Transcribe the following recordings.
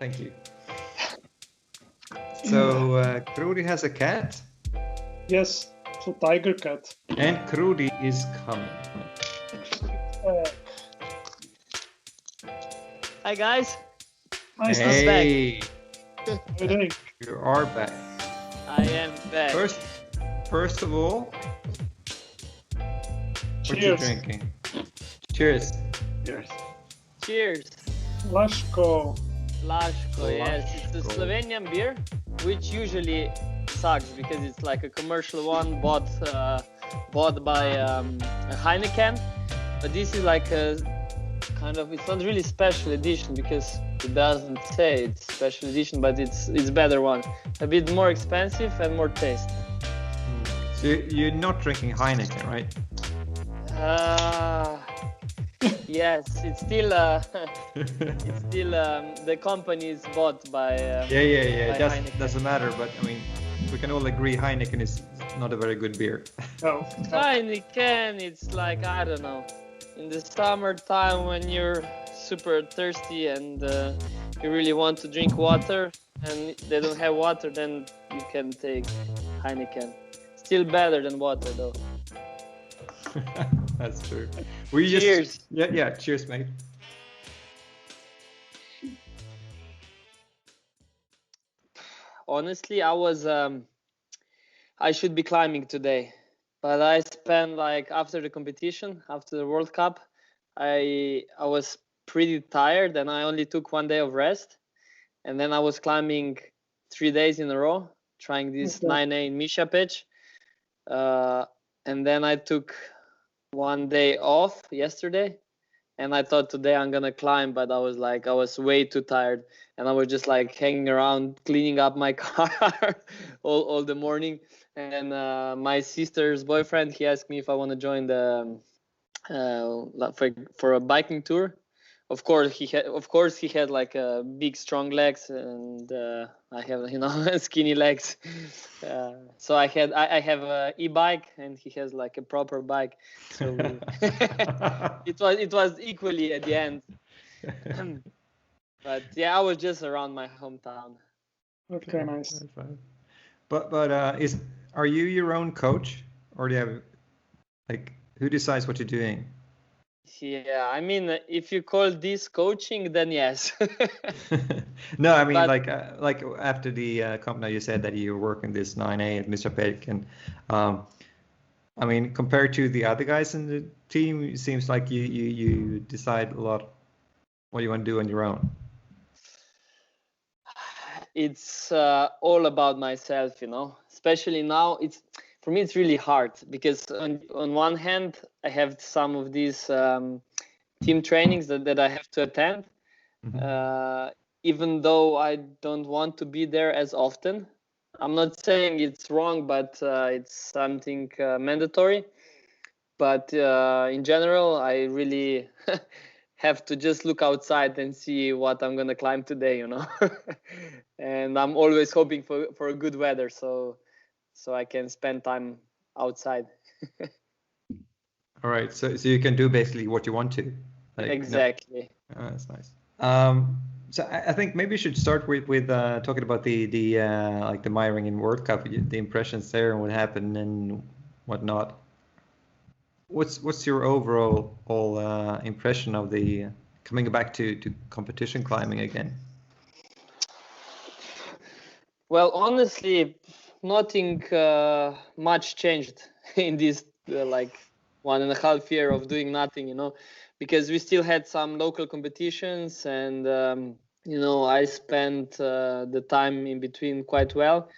Thank you. So Krudi has a cat. Yes, so tiger cat. And Krudi is coming. Hi guys. Nice. Hey, Hey. you are back. I am back. First of all, what you Cheers. drinking? Cheers. Cheers. Cheers. Lashko. Lashko, yes. It's a Lashko. Slovenian beer, which usually sucks because it's like a commercial one bought by Heineken. But this is like a kind of, it's not really special edition because it doesn't say it's special edition, but it's better one. A bit more expensive and more taste. So you're not drinking Heineken, right? Yes, it's still the company is bought by Yeah. by Heineken. Doesn't matter, but I mean, we can all agree Heineken is not a very good beer. No. Heineken, it's like, I don't know, in the summertime when you're super thirsty and you really want to drink water and they don't have water, then you can take Heineken. Still better than water though. That's true. Cheers. Yeah. Cheers, mate. Honestly, I should be climbing today, but I spent like after the competition, after the World Cup, I was pretty tired and I only took 1 day of rest, and then I was climbing 3 days in a row, trying this 9A in Misha pitch, and then I took 1 day off yesterday, and I thought today I'm gonna climb, but I was way too tired, and I was just like hanging around cleaning up my car all the morning. And my sister's boyfriend, he asked me if I want to join the for a biking tour. Of course he had like big strong legs, and I have skinny legs. So I have a e-bike and he has like a proper bike. So it was equally at the end. But yeah, I was just around my hometown. Okay, nice. That's fine. But are you your own coach, or do you have like who decides what you're doing? Yeah, I mean, if you call this coaching, then yes. No, I mean, But- like after the company, you said that you were working this 9A at Mr. Peck, and I mean, compared to the other guys in the team, it seems like you decide a lot what you want to do on your own. It's all about myself, especially now. For me it's really hard because on one hand I have some of these team trainings that I have to attend, even though I don't want to be there as often. I'm not saying it's wrong, but it's something mandatory. But in general, I really have to just look outside and see what I'm gonna climb today, And I'm always hoping for a good weather, so I can spend time outside. All right, so you can do basically what you want to. Exactly. Oh, that's nice. So I think maybe you should start with talking about the like the Meiringen World Cup, the impressions there and what happened and whatnot. What's your overall impression of the coming back to competition climbing again? Well, honestly, nothing much changed in this like 1.5 year of doing nothing, because we still had some local competitions, and I spent the time in between quite well,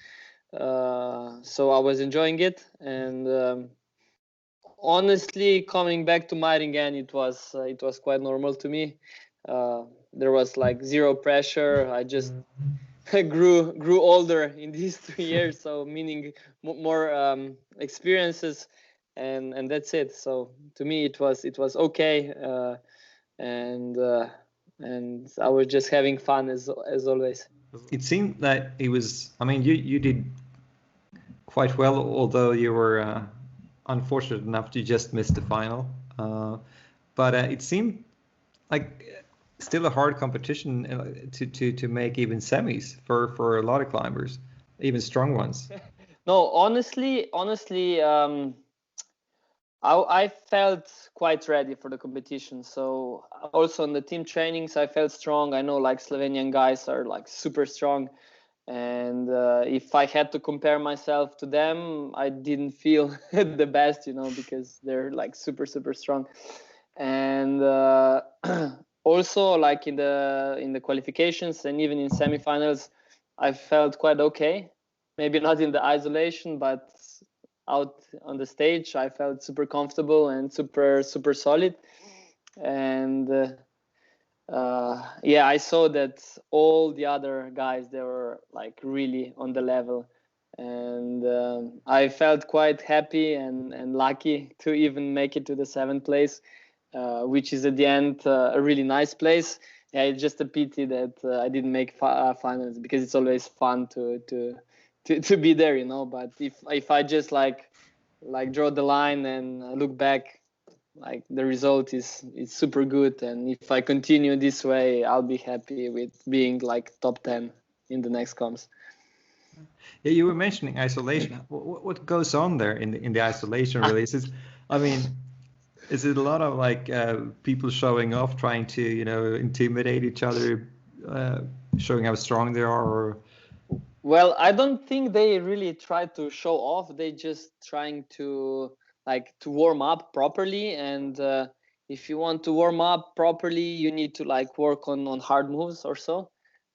so I was enjoying it. And honestly, coming back to Meiringen, it was quite normal to me. There was like zero pressure. I just grew older in these 2 years, so meaning more experiences, and that's it. So to me it was okay, and I was just having fun as always. It seemed that it was. I mean, you did quite well, although you were unfortunate enough to just miss the final. But it seemed like still a hard competition to make even semis for a lot of climbers, even strong ones. No, honestly, I felt quite ready for the competition. So also on the team trainings, I felt strong. I know like Slovenian guys are like super strong. And if I had to compare myself to them, I didn't feel the best, because they're like super, super strong. And also like in the qualifications and even in semifinals, I felt quite okay. Maybe not in the isolation, but out on the stage, I felt super comfortable and super, super solid. And yeah, I saw that all the other guys, they were like really on the level. And I felt quite happy and lucky to even make it to the 7th place, which is at the end a really nice place. Yeah, it's just a pity that I didn't make finals, because it's always fun to be there, But if I just like draw the line and look back, like the result is super good, and if I continue this way, I'll be happy with being like top 10 in the next comps. Yeah, you were mentioning isolation. What goes on there in the isolation releases? I mean, is it a lot of like people showing off, trying to intimidate each other, showing how strong they are? Or... Well, I don't think they really try to show off. They just trying to warm up properly. And if you want to warm up properly, you need to like work on hard moves or so.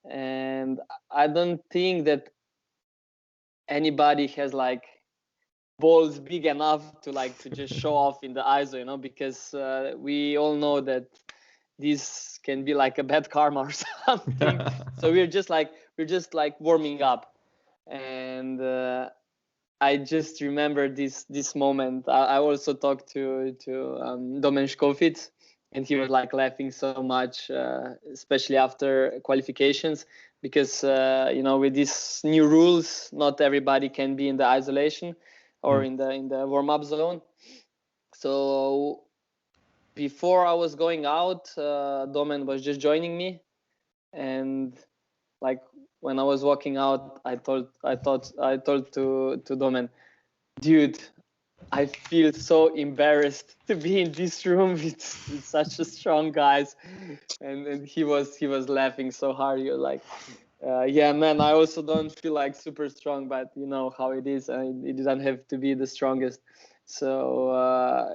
And I don't think that anybody has like balls big enough to just show off in the ISO, because we all know that this can be like a bad karma or something. So we're just like warming up. And I just remember this moment. I also talked to Domen Škofic, and he was like laughing so much, especially after qualifications, because with these new rules, not everybody can be in the isolation or in the warm-up zone. So before I was going out, Domen was just joining me, and like when I was walking out, I told to Domen, dude, I feel so embarrassed to be in this room with such a strong guys, and he was laughing so hard. You're like, yeah, man, I also don't feel like super strong, but you know how it is. It doesn't have to be the strongest. So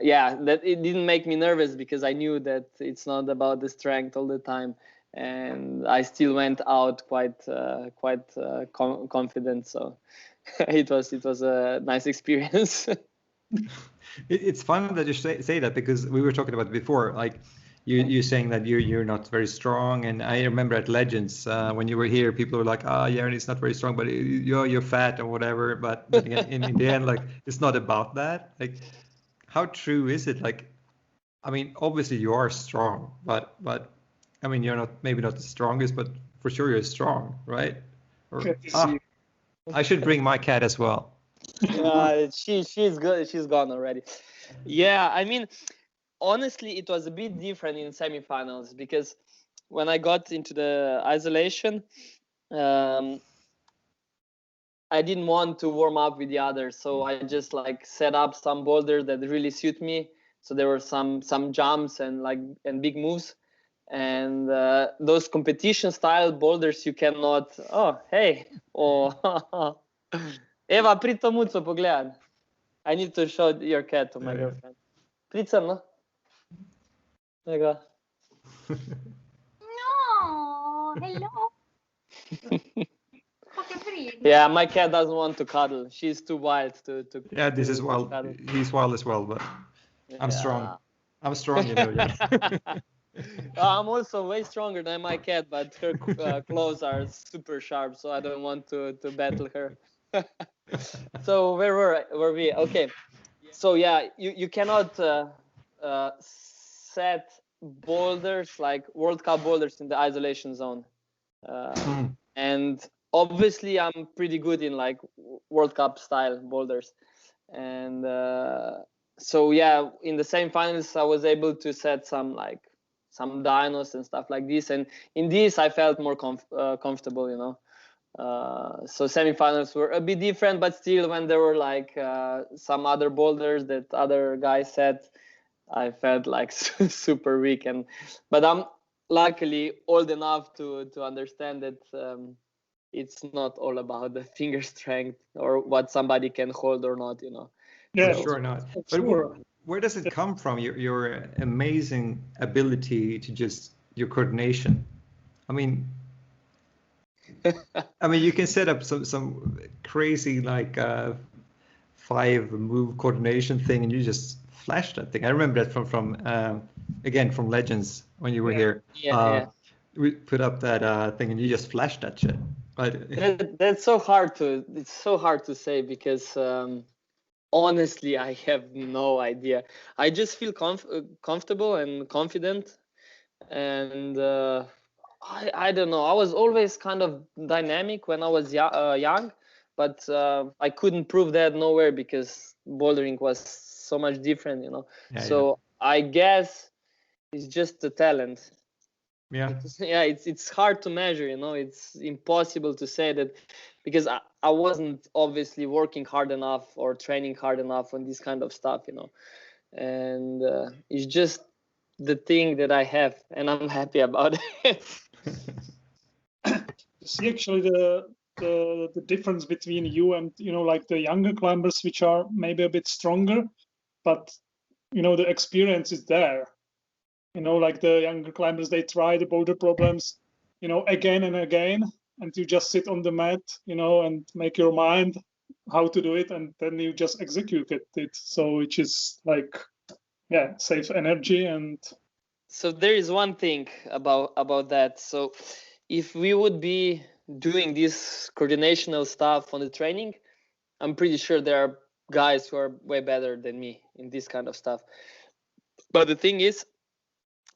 yeah, that it didn't make me nervous, because I knew that it's not about the strength all the time, and I still went out quite confident. So it was a nice experience. It's fun that you say that, because we were talking about it before, like you saying that you're not very strong. And I remember at Legends when you were here, people were like, Jernej not very strong, but you're fat or whatever. But again, in the end, like, it's not about that. Like, how true is it? Like, I mean, obviously you are strong, but I mean, you're maybe not the strongest, but for sure you're strong, right? Or, I should bring my cat as well. She's good. She's gone already. Yeah, I mean, honestly, it was a bit different in semifinals, because when I got into the isolation, I didn't want to warm up with the others, so I just like set up some boulders that really suit me. So there were some jumps and big moves, and those competition style boulders you cannot. Oh, hey, oh, Eva, prid to muco pogledati. I need to show your cat to my girlfriend. Prid sem, no? There you go. No, hello. Yeah, my cat doesn't want to cuddle. She's too wild to Yeah, this is wild. Cuddle. He's wild as well, but I'm strong. I'm strong, Yeah. I'm also way stronger than my cat, but her claws are super sharp, so I don't want to battle her. So where were we? Okay, so yeah, you cannot set boulders like World Cup boulders in the isolation zone, and obviously I'm pretty good in like World Cup style boulders, and so yeah, in the same finals I was able to set some like some dynos and stuff like this. And in this, I felt more comfortable, you know. So semifinals were a bit different, but still, when there were like some other boulders that other guys set, I felt like super weak. But I'm luckily old enough to understand that it's not all about the finger strength or what somebody can hold or not, you know. Yeah, For sure not. for But sure. where does it come from? Your amazing ability to just your coordination. I mean, you can set up some crazy like 5-move coordination thing, and you just flash that thing. I remember that from again from Legends when you were here. Yeah. We put up that thing, and you just flashed that shit. Right? That's so hard to. It's so hard to say because honestly, I have no idea. I just feel comfortable and confident, and I don't know. I was always kind of dynamic when I was young, but I couldn't prove that nowhere because bouldering was so much different, you know. So I guess it's just the talent. Yeah. It's hard to measure, you know. It's impossible to say that because I wasn't obviously working hard enough or training hard enough on this kind of stuff, you know. And it's just the thing that I have, and I'm happy about it. See, actually, the difference between you and, you know, like the younger climbers, which are maybe a bit stronger, but, you know, the experience is there. You know, like the younger climbers, they try the boulder problems, you know, again and again, and you just sit on the mat, you know, and make your mind how to do it, and then you just execute it. So which is like, yeah, saves energy. And so there is one thing about that. So if we would be doing this coordinational stuff on the training, I'm pretty sure there are guys who are way better than me in this kind of stuff. But the thing is,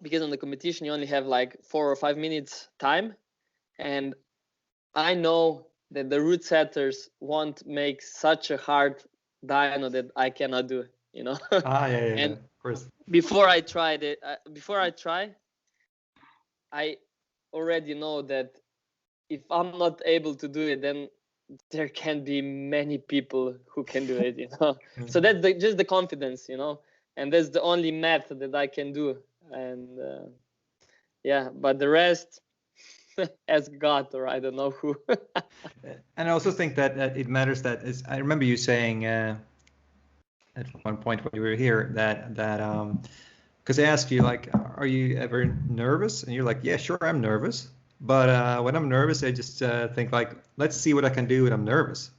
because on the competition you only have like 4 or 5 minutes time, and I know that the route setters won't make such a hard dyno that I cannot do, you know. And of course. Before I try, I already know that if I'm not able to do it, then there can be many people who can do it, you know. So that's just the confidence, you know, and that's the only math that I can do. And but the rest, ask God or I don't know who. And I also think that it matters that I remember you saying at one point when you were here that because I asked you like, are you ever nervous? And you're like, yeah, sure, I'm nervous. But when I'm nervous, I just think like, let's see what I can do when I'm nervous.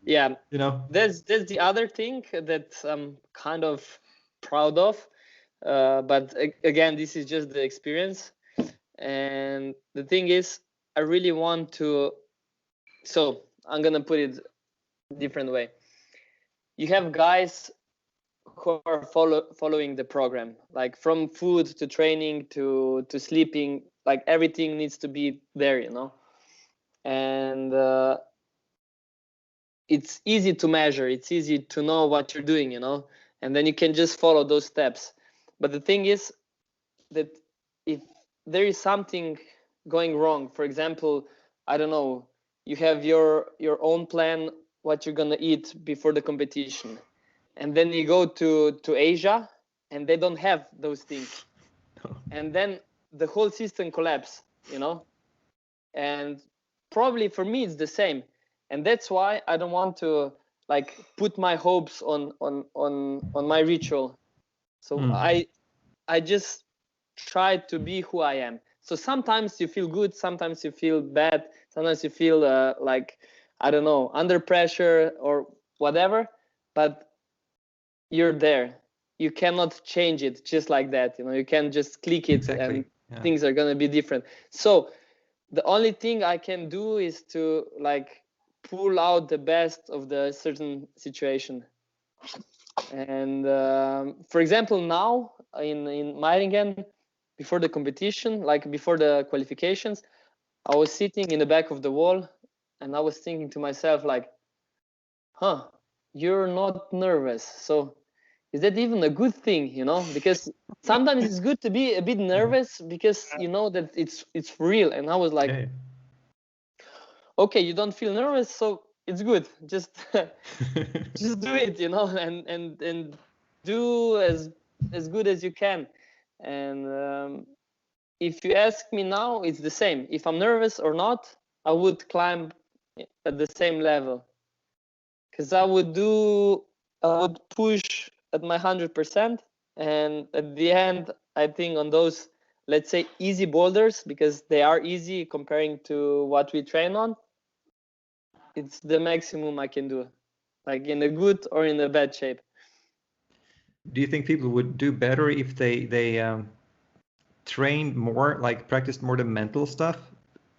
Yeah, you know, that's the other thing that I'm kind of proud of. But again, this is just the experience. And the thing is, I really want to. So I'm gonna put it a different way. You have guys who are following the program, like from food to training to sleeping, like everything needs to be there, you know. And it's easy to measure, it's easy to know what you're doing, you know, and then you can just follow those steps. But the thing is that if there is something going wrong, for example, I don't know, you have your own plan what you're gonna eat before the competition, and then you go to Asia and they don't have those things, and then the whole system collapse, you know. And probably for me it's the same, and that's why I don't want to like put my hopes on my ritual. So I just try to be who I am. So sometimes you feel good, sometimes you feel bad, sometimes you feel like, I don't know, under pressure or whatever, but you're there. You cannot change it just like that, you know. You can just click it and things are gonna be different. So the only thing I can do is to like pull out the best of the certain situation. And for example, now in Meiringen, before the competition, like before the qualifications, I was sitting in the back of the wall and I was thinking to myself like, you're not nervous. So is that even a good thing, you know? Because sometimes it's good to be a bit nervous because you know that it's real. And I was like, Yeah. okay, you don't feel nervous, so it's good. Just just do it, you know, and do as good as you can. And if you ask me now, it's the same. If I'm nervous or not, I would climb at the same level, because I would push at my 100%, and at the end, I think on those, let's say, easy boulders, because they are easy comparing to what we train on, it's the maximum I can do, like in a good or in a bad shape. Do you think people would do better if they trained more, like practiced more the mental stuff,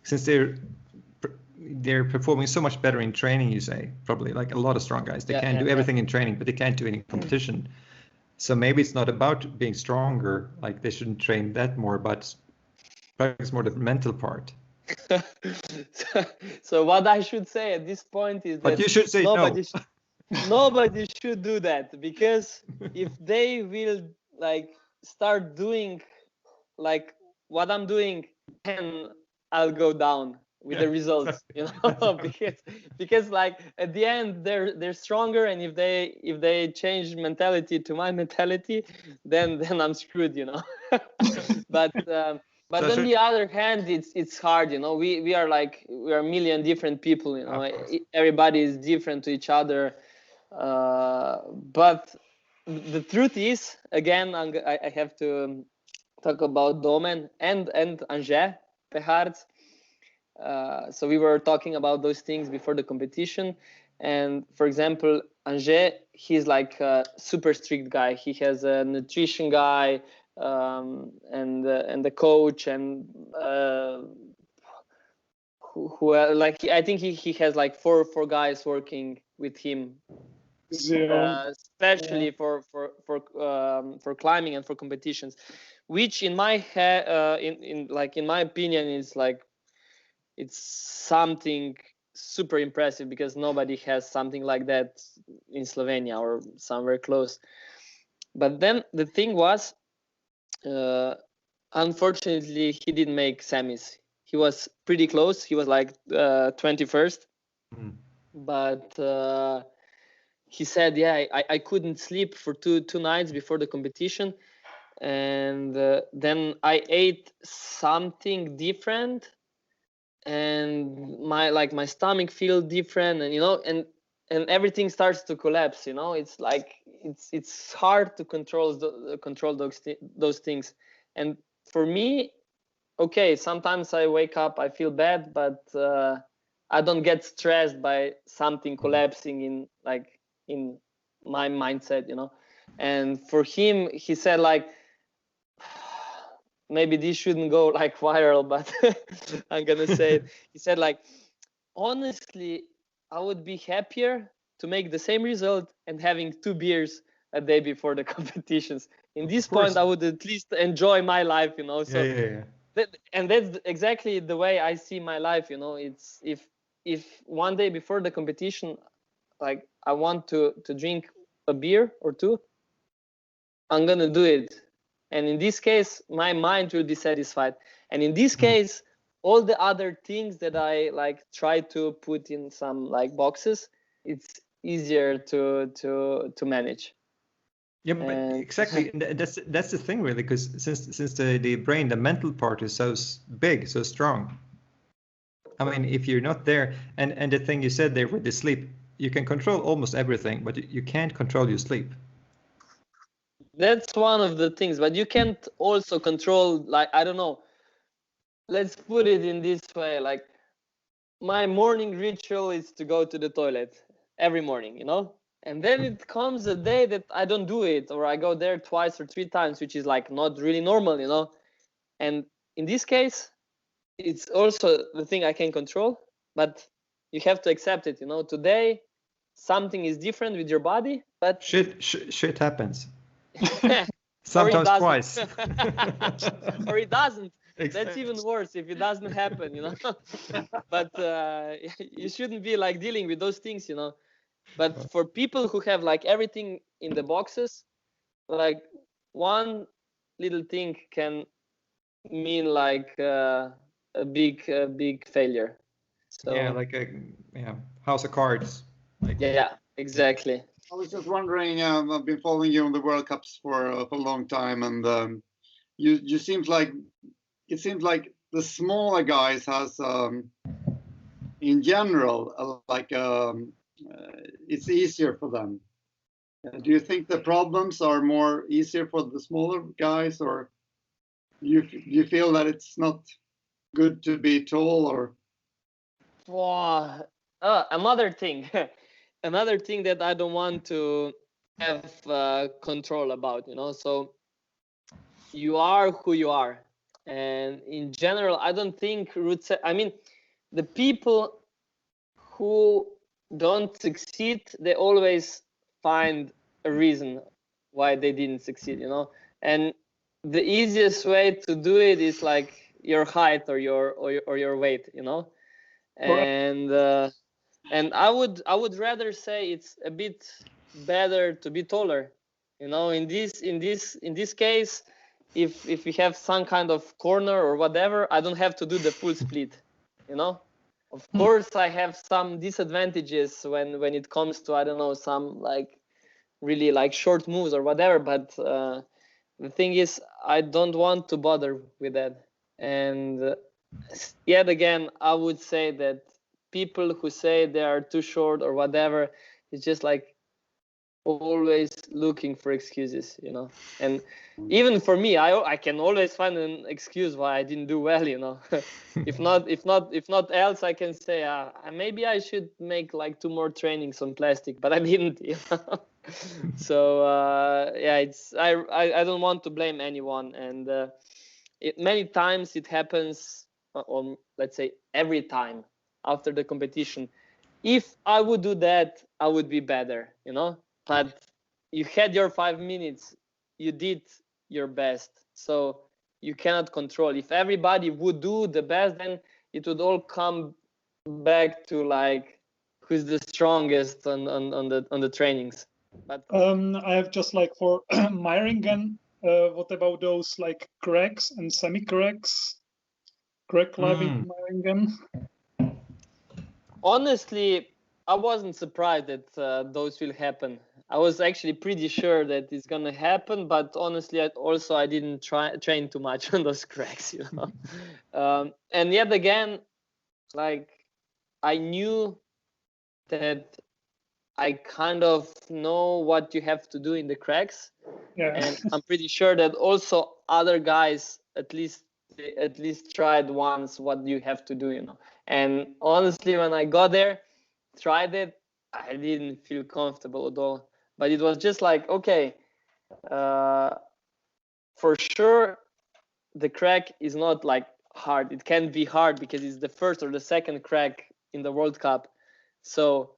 since they're performing so much better in training? You say probably, like a lot of strong guys, they can do everything in training, but they can't do it in competition. So maybe it's not about being stronger, like they shouldn't train that more, but practice more the mental part. So what I should say at this point is that, but you should say nobody should do that, because if they will like start doing like what I'm doing, then I'll go down with the results, you know. because like at the end they're stronger, and if they change mentality to my mentality, then I'm screwed, you know. But on the other hand, it's hard, you know. We are a million different people, you know. Everybody is different to each other, but the truth is, again, I have to talk about Domen and Angers Pehard. So we were talking about those things before the competition, and for example, Angers, he's like a super strict guy. He has a nutrition guy, and the coach, and who like I think he has like four guys working with him, especially for climbing and for competitions, which in my in my opinion is like, it's something super impressive, because nobody has something like that in Slovenia or somewhere close. But then the thing was, unfortunately, he didn't make semis. He was pretty close. He was like 21st. But he said, yeah, I couldn't sleep for two nights before the competition. And then I ate something different, and my stomach feels different, and you know, and everything starts to collapse, you know. It's like it's hard to control those things. And for me, okay, sometimes I wake up, I feel bad, but I don't get stressed by something collapsing in my mindset, you know. And for him, he said like, maybe this shouldn't go like viral, but I'm gonna say it. He said like, honestly, I would be happier to make the same result and having 2 beers a day before the competitions. In this point, I would at least enjoy my life, you know. So and that's exactly the way I see my life, you know. It's if one day before the competition, like I want to drink a beer or 2, I'm gonna do it. And in this case, my mind will be satisfied. And in this case, all the other things that I like try to put in some like boxes, it's easier to manage. Yeah, but exactly. That's the thing, really, because since the brain, the mental part is so big, so strong. I mean, if you're not there, and the thing you said there with the sleep, you can control almost everything, but you can't control your sleep. That's one of the things, but you can't also control, like, I don't know, let's put it in this way, like my morning ritual is to go to the toilet every morning, you know, and then it comes a day that I don't do it, or I go there 2 or 3 times, which is like not really normal, you know. And in this case, it's also the thing I can control, but you have to accept it, you know. Today something is different with your body, but shit happens. Sometimes twice. Or it doesn't. Exactly. That's even worse if it doesn't happen, you know. But you shouldn't be like dealing with those things, you know. But for people who have like everything in the boxes, like one little thing can mean like a big failure. So Yeah, like a house of cards. Like, yeah, exactly. I was just wondering. I've been following you on the World Cups for a long time, and you seems like it seems like the smaller guys has in general it's easier for them. Do you think the problems are more easier for the smaller guys, or you feel that it's not good to be tall, or? Wow. Another thing, another thing that I don't want to have control about, you know. So you are who you are, and in general, I don't think I mean, the people who don't succeed, they always find a reason why they didn't succeed, you know. And the easiest way to do it is like your height or your weight, you know. And I would rather say it's a bit better to be taller, you know. In this case, if we have some kind of corner or whatever, I don't have to do the full split, you know. Of course, I have some disadvantages when it comes to, I don't know, some like really like short moves or whatever. But the thing is, I don't want to bother with that. And yet again, I would say that people who say they are too short or whatever, it's just like always looking for excuses, you know. And even for me, I can always find an excuse why I didn't do well, you know. if not else, I can say maybe I should make like 2 more trainings on plastic, but I didn't, you know. So yeah, it's I don't want to blame anyone, and many times it happens, or let's say every time after the competition. If I would do that, I would be better, you know. But you had your 5 minutes, you did your best, so you cannot control. If everybody would do the best, then it would all come back to like who's the strongest on the trainings. But I have just like for Meiringen, what about those like cracks and semi-cracks? Crack climbing Meiringen? honestly, I wasn't surprised that those will happen. I was actually pretty sure that it's gonna happen, but honestly, I didn't train too much on those cracks, you know. And yet again, like I knew that I kind of know what you have to do in the cracks, Yeah. and I'm pretty sure that also other guys at least tried once what you have to do, you know. And honestly, when I got there, tried it, I didn't feel comfortable at all. But it was just like, okay, for sure, the crack is not like hard. It can be hard because it's the first or the second crack in the World Cup. So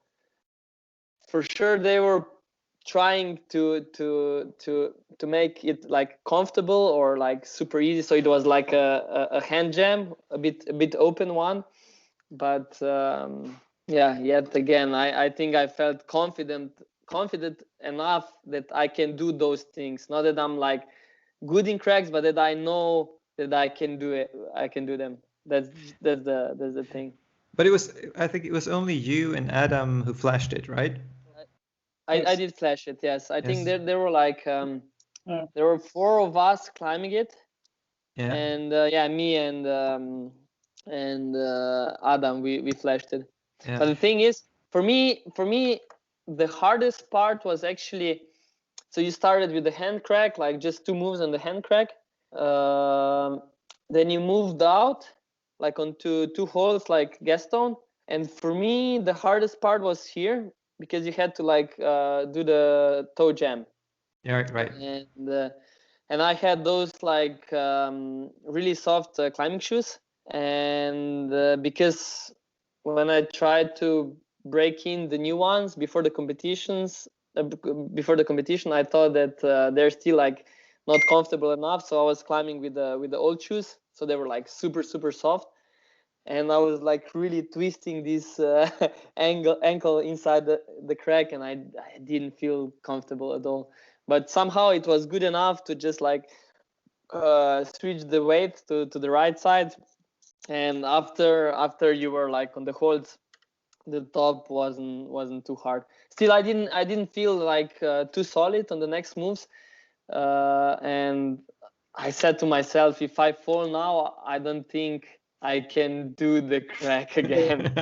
for sure they were trying to make it like comfortable or like super easy, so it was like a hand jam, a bit open one. But yeah, yet again, I think I felt confident enough that I can do those things. Not that I'm like good in cracks, but that I know that I can do it. I can do them. That's the thing. But I think it was only you and Adam who flashed it, right? I did flash it, yes. I think there were like Yeah. there were 4 of us climbing it. Yeah. And yeah, me and Adam, we flashed it. Yeah. But the thing is, for me, the hardest part was actually, so you started with the hand crack, like just 2 moves on the hand crack. Then you moved out, like onto 2 holes, like Gaston. And for me, the hardest part was here, because you had to like do the toe jam. Yeah, right. And I had those like really soft climbing shoes, and because when I tried to break in the new ones before the competition, I thought that they're still like not comfortable enough, so I was climbing with the old shoes, so they were like super soft. And I was like really twisting this ankle inside the crack, and I didn't feel comfortable at all. but somehow it was good enough to just like switch the weight to the right side. And after you were like on the holds, the top wasn't too hard. Still, I didn't feel like too solid on the next moves, and I said to myself, if I fall now, I don't think I can do the crack again.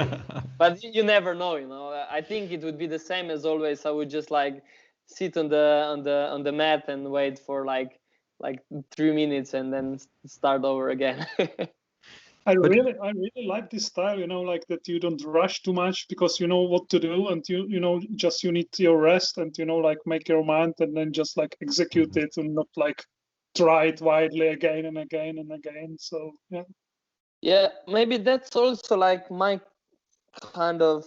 But you never know, you know. I think it would be the same as always. I would just like sit on the mat and wait for like 3 minutes and then start over again. I really like this style, you know, like that you don't rush too much because you know what to do, and you know just you need your rest, and you know like make your mind and then just like execute it and not like try it widely again and again and again. So yeah. Yeah, maybe that's also like my kind of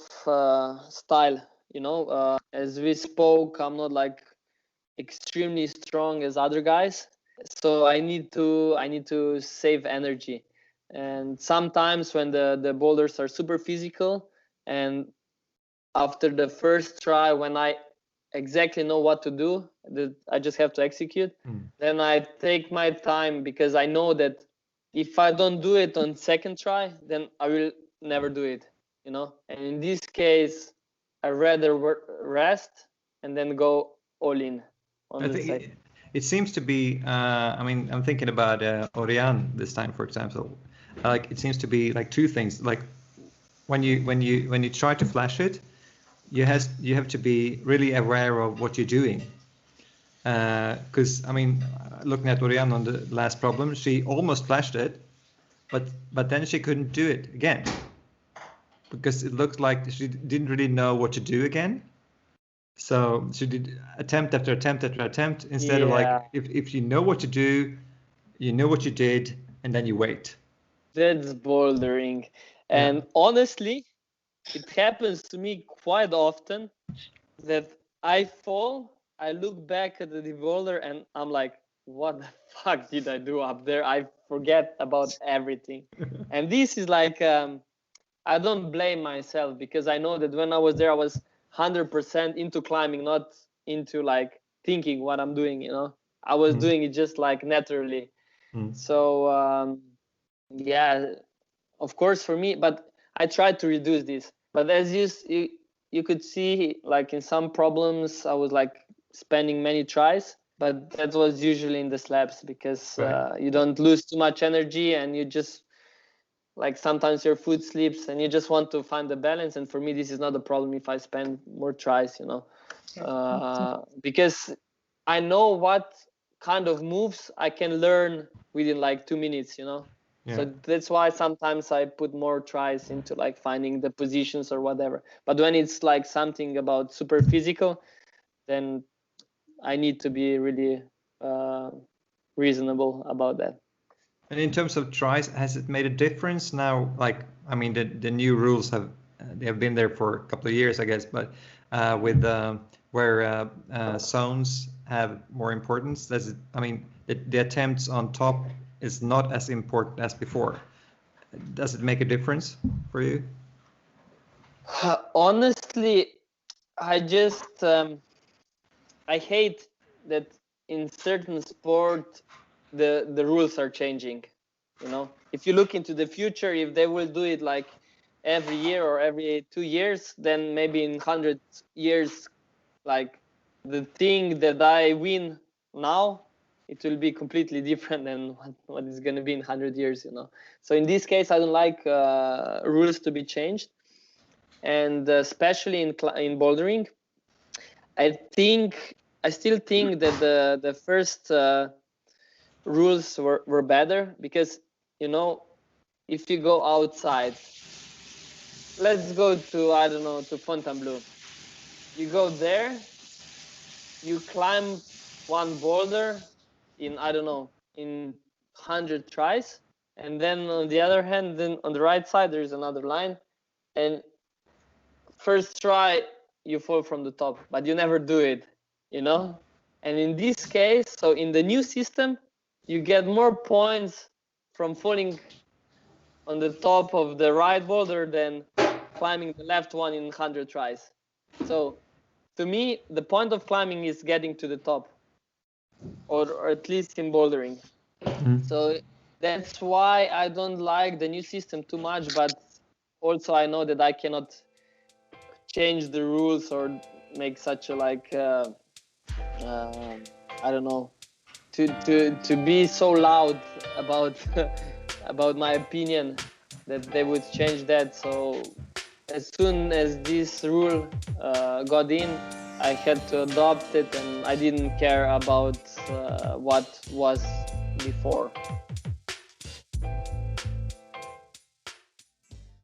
style, you know. As we spoke, I'm not like extremely strong as other guys, so I need to save energy. And sometimes when the boulders are super physical, and after the first try, when I exactly know what to do, that I just have to execute, then I take my time, because I know that if I don't do it on second try, then I will never do it, you know. And in this case, I rather rest and then go all in on I the think second. it seems to be. I mean, I'm thinking about Orion this time, for example. Like it seems to be like two things. Like when you try to flash it, you have to be really aware of what you're doing. Because I mean, looking at Orion on the last problem, she almost flashed it, but then she couldn't do it again because it looked like she didn't really know what to do again. So she did attempt after attempt after attempt instead of like if you know what to do, you know what you did, and then you wait. That's bouldering. And honestly, it happens to me quite often that I fall, I look back at the boulder, and I'm like, what the fuck did I do up there? I forget about everything. And this is like, I don't blame myself, because I know that when I was there, I was 100% into climbing, not into like thinking what I'm doing, you know. I was doing it just like naturally. So yeah, of course for me, but I tried to reduce this. But as you could see, like in some problems, I was like spending many tries, but that was usually in the slabs, because you don't lose too much energy, and you just like sometimes your foot slips and you just want to find the balance. And for me, this is not a problem if I spend more tries, you know, because I know what kind of moves I can learn within like 2 minutes, you know. So that's why sometimes I put more tries into like finding the positions or whatever. But when it's like something about super physical, then I need to be really reasonable about that. And in terms of tries, has it made a difference now? Like, I mean, the new rules have been there for a couple of years, I guess, but with where zones have more importance, does it? I mean, the attempts on top is not as important as before. Does it make a difference for you? Honestly, I just I hate that in certain sport the rules are changing. You know, if you look into the future, if they will do it like every year or every 2 years, then maybe in 100 years, like the thing that I win now, it will be completely different than what is going to be in 100 years, you know. So in this case, I don't like rules to be changed, and especially in bouldering, I still think that the first rules were better, because, you know, if you go outside, let's go to, I don't know, to Fontainebleau. You go there, you climb one boulder in, I don't know, in 100 tries, and then on the other hand, then on the right side there is another line, and first try you fall from the top, but you never do it, you know. And in this case, so in the new system, you get more points from falling on the top of the right boulder than climbing the left one in 100 tries. So to me, the point of climbing is getting to the top. or at least in bouldering. So that's why I don't like the new system too much, but also I know that I cannot change the rules or make such a I don't know, to be so loud about about my opinion that they would change that. So as soon as this rule got in, I had to adopt it, and I didn't care about what was before.